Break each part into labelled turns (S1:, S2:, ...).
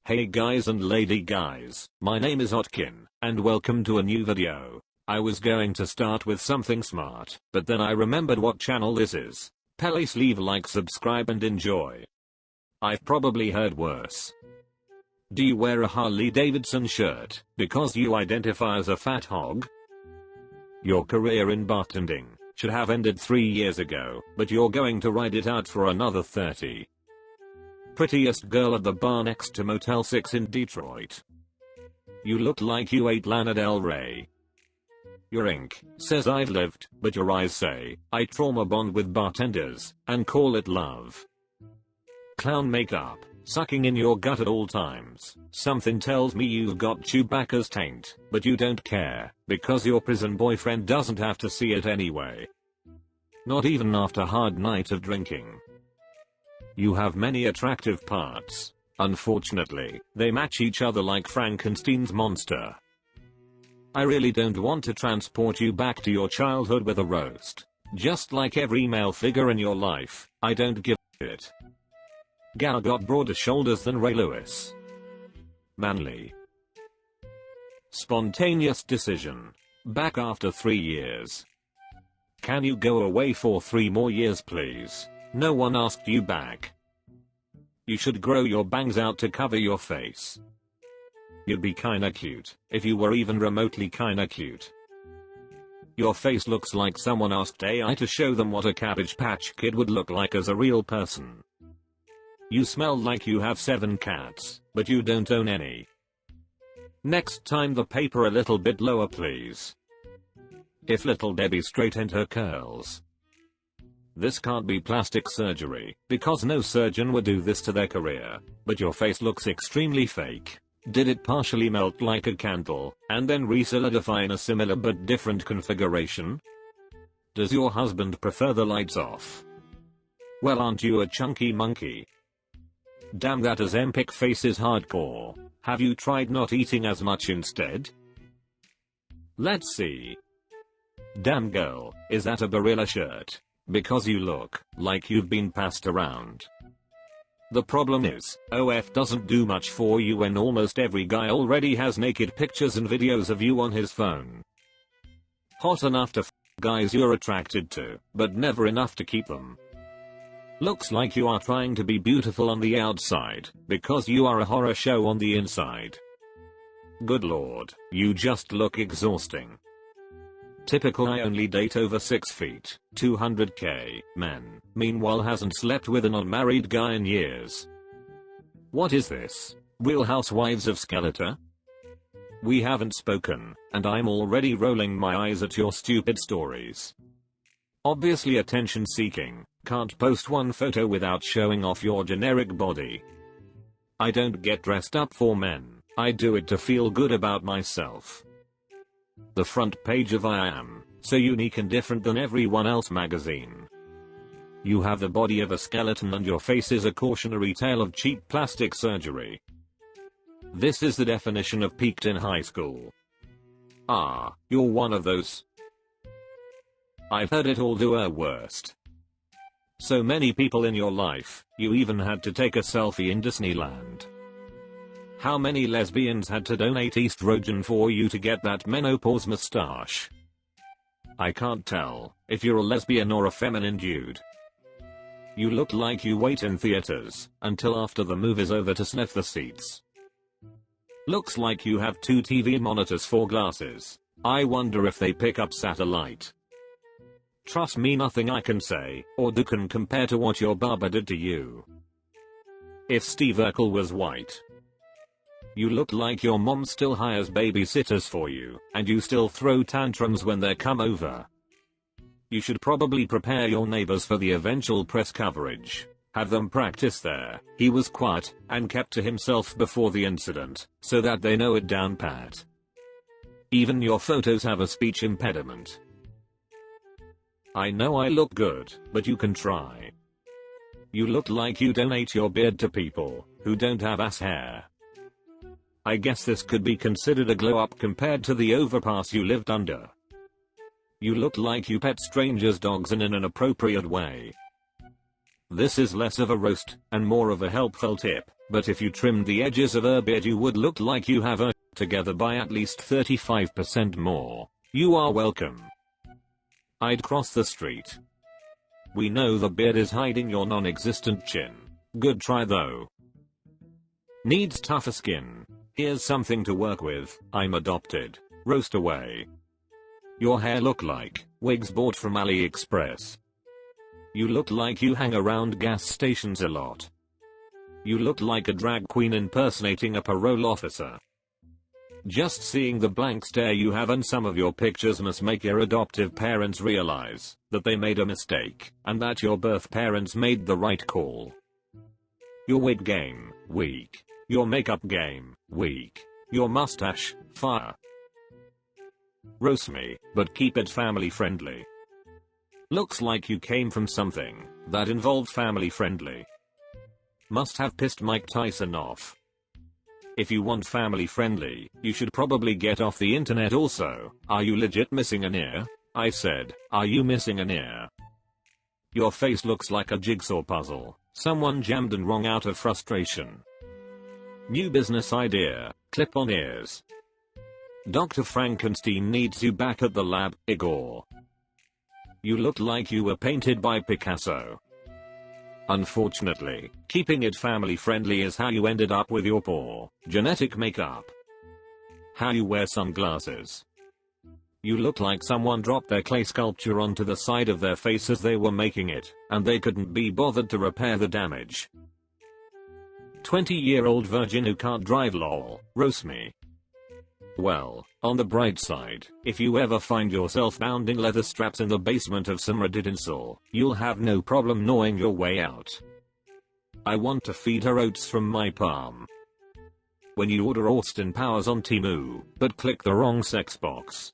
S1: Hey guys and lady guys, my name is Otkin, and welcome to a new video. I was going to start with something smart, but then I remembered what channel this is. Please leave a like, subscribe and enjoy. I've probably heard worse. Do you wear a Harley Davidson shirt because you identify as a fat hog? Your career in bartending should have ended 3 years ago, but you're going to ride it out for another 30. Prettiest girl at the bar next to Motel 6 in Detroit. You look like you ate Lana Del Rey. Your ink says I've lived, but your eyes say I trauma bond with bartenders and call it love. Clown makeup sucking in your gut at all times. Something tells me you've got Chewbacca's taint, but you don't care because your prison boyfriend doesn't have to see it anyway. Not even after a hard night of drinking. You have many attractive parts. Unfortunately, they match each other like Frankenstein's monster. I really don't want to transport you back to your childhood with a roast. Just like every male figure in your life, I don't give a shit. Gal got broader shoulders than Ray Lewis. Manly. Spontaneous decision. Back after 3 years. Can you go away for 3 more years please? No one asked you back. You should grow your bangs out to cover your face. You'd be kinda cute if you were even remotely kinda cute. Your face looks like someone asked AI to show them what a Cabbage Patch Kid would look like as a real person. You smell like you have 7 cats, but you don't own any. Next time the paper a little bit lower please. If little Debbie straightened her curls. This can't be plastic surgery, because no surgeon would do this to their career, but your face looks extremely fake. Did it partially melt like a candle, and then re-solidify in a similar but different configuration? Does your husband prefer the lights off? Well, aren't you a chunky monkey? Damn, that Ozempic face is hardcore. Have you tried not eating as much instead? Let's see. Damn girl, is that a Barilla shirt? Because you look like you've been passed around. The problem is, OF doesn't do much for you when almost every guy already has naked pictures and videos of you on his phone. Hot enough to f guys you're attracted to, but never enough to keep them. Looks like you are trying to be beautiful on the outside, because you are a horror show on the inside. Good lord, you just look exhausting. Typical I only date over 6 feet, 200k, man, meanwhile hasn't slept with an unmarried guy in years. What is this? Real Housewives of Skeletor? We haven't spoken, and I'm already rolling my eyes at your stupid stories. Obviously attention seeking, can't post one photo without showing off your generic body. I don't get dressed up for men, I do it to feel good about myself. The front page of I Am So Unique and Different Than Everyone Else magazine. You have the body of a skeleton and your face is a cautionary tale of cheap plastic surgery. This is the definition of peaked in high school. Ah, you're one of those. I've heard it all do worst. So many people in your life, you even had to take a selfie in Disneyland. How many lesbians had to donate estrogen for you to get that menopause mustache? I can't tell if you're a lesbian or a feminine dude. You look like you wait in theaters until after the move is over to sniff the seats. Looks like you have 2 TV monitors for glasses. I wonder if they pick up satellite. Trust me, nothing I can say or do can compare to what your barber did to you. If Steve Urkel was white. You look like your mom still hires babysitters for you, and you still throw tantrums when they come over. You should probably prepare your neighbors for the eventual press coverage. Have them practice there. He was quiet and kept to himself before the incident, so that they know it down pat. Even your photos have a speech impediment. I know I look good, but you can try. You look like you donate your beard to people who don't have ass hair. I guess this could be considered a glow up compared to the overpass you lived under. You look like you pet strangers' dogs in an inappropriate way. This is less of a roast and more of a helpful tip But if you trimmed the edges of her beard you would look like you have her together by at least 35% more. You are welcome. I'd cross the street. We know the beard is hiding your non-existent chin. Good try though. Needs tougher skin. Here's something to work with. I'm adopted. Roast away. Your hair look like wigs bought from AliExpress. You look like you hang around gas stations a lot. You look like a drag queen impersonating a parole officer. Just seeing the blank stare you have and some of your pictures must make your adoptive parents realize that they made a mistake and that your birth parents made the right call. Your wig game, weak. Your makeup game, weak. Your mustache, fire. Roast me, but keep it family friendly. Looks like you came from something that involved family friendly. Must have pissed Mike Tyson off. If you want family friendly, you should probably get off the internet also. Are you legit missing an ear? I said, are you missing an ear? Your face looks like a jigsaw puzzle. Someone jammed and wrong out of frustration. New business idea, clip-on ears. Dr. Frankenstein needs you back at the lab, Igor. You look like you were painted by Picasso. Unfortunately, keeping it family friendly is how you ended up with your poor genetic makeup. How you wear sunglasses. You look like someone dropped their clay sculpture onto the side of their face as they were making it, and they couldn't be bothered to repair the damage. 20-year-old virgin who can't drive lol, roast me. Well, on the bright side, if you ever find yourself bounding leather straps in the basement of some Redditors, you'll have no problem gnawing your way out. I want to feed her oats from my palm. When you order Austin Powers on Temu, but click the wrong sex box.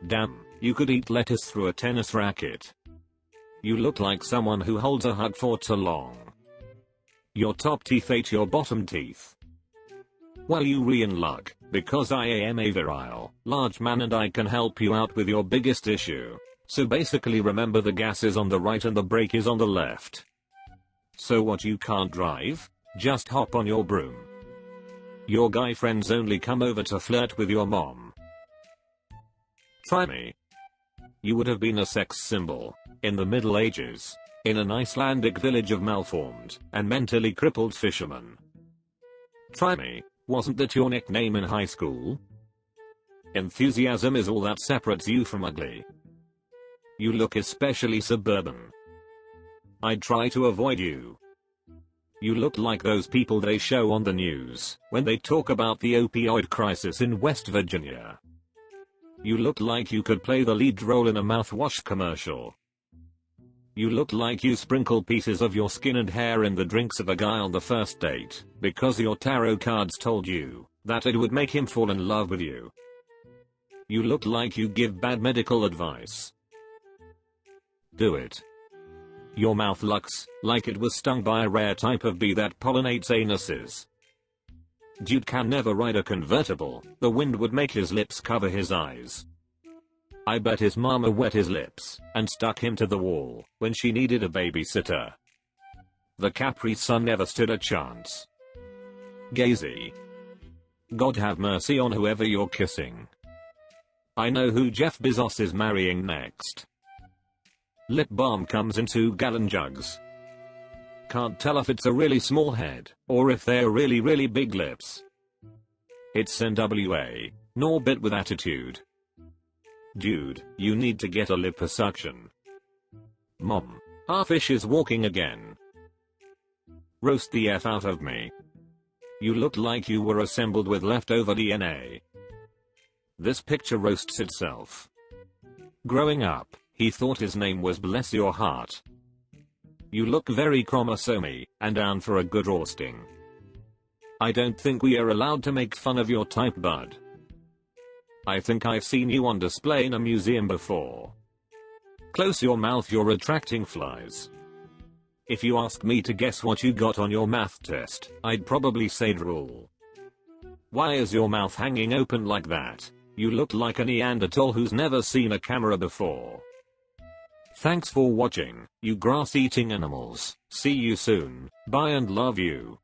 S1: Damn, you could eat lettuce through a tennis racket. You look like someone who holds a hug for too long. Your top teeth ate your bottom teeth. Well, you re in luck, because I am a virile, large man and I can help you out with your biggest issue. So basically remember the gas is on the right and the brake is on the left. So what, you can't drive? Just hop on your broom. Your guy friends only come over to flirt with your mom. Try me. You would have been a sex symbol in the Middle Ages, in an Icelandic village of malformed and mentally crippled fishermen. Try me. Wasn't that your nickname in high school? Enthusiasm is all that separates you from ugly. You look especially suburban. I'd try to avoid you. You look like those people they show on the news when they talk about the opioid crisis in West Virginia. You look like you could play the lead role in a mouthwash commercial. You look like you sprinkle pieces of your skin and hair in the drinks of a guy on the first date, because your tarot cards told you that it would make him fall in love with you. You look like you give bad medical advice. Do it. Your mouth looks like it was stung by a rare type of bee that pollinates anuses. Dude can never ride a convertible, the wind would make his lips cover his eyes. I bet his mama wet his lips and stuck him to the wall when she needed a babysitter. The Capri Sun never stood a chance. Gazy. God have mercy on whoever you're kissing. I know who Jeff Bezos is marrying next. Lip balm comes in 2-gallon jugs. Can't tell if it's a really small head or if they're really big lips. It's NWA, Norbit with attitude. Dude, you need to get a liposuction. Mom, our fish is walking again. Roast the F out of me. You look like you were assembled with leftover DNA. This picture roasts itself. Growing up, he thought his name was Bless Your Heart. You look very chromosomy and down for a good roasting. I don't think we are allowed to make fun of your type, bud. I think I've seen you on display in a museum before. Close your mouth, you're attracting flies. If you ask me to guess what you got on your math test, I'd probably say drool. Why is your mouth hanging open like that? You look like a Neanderthal who's never seen a camera before. Thanks for watching, you grass-eating animals. See you soon. Bye and love you.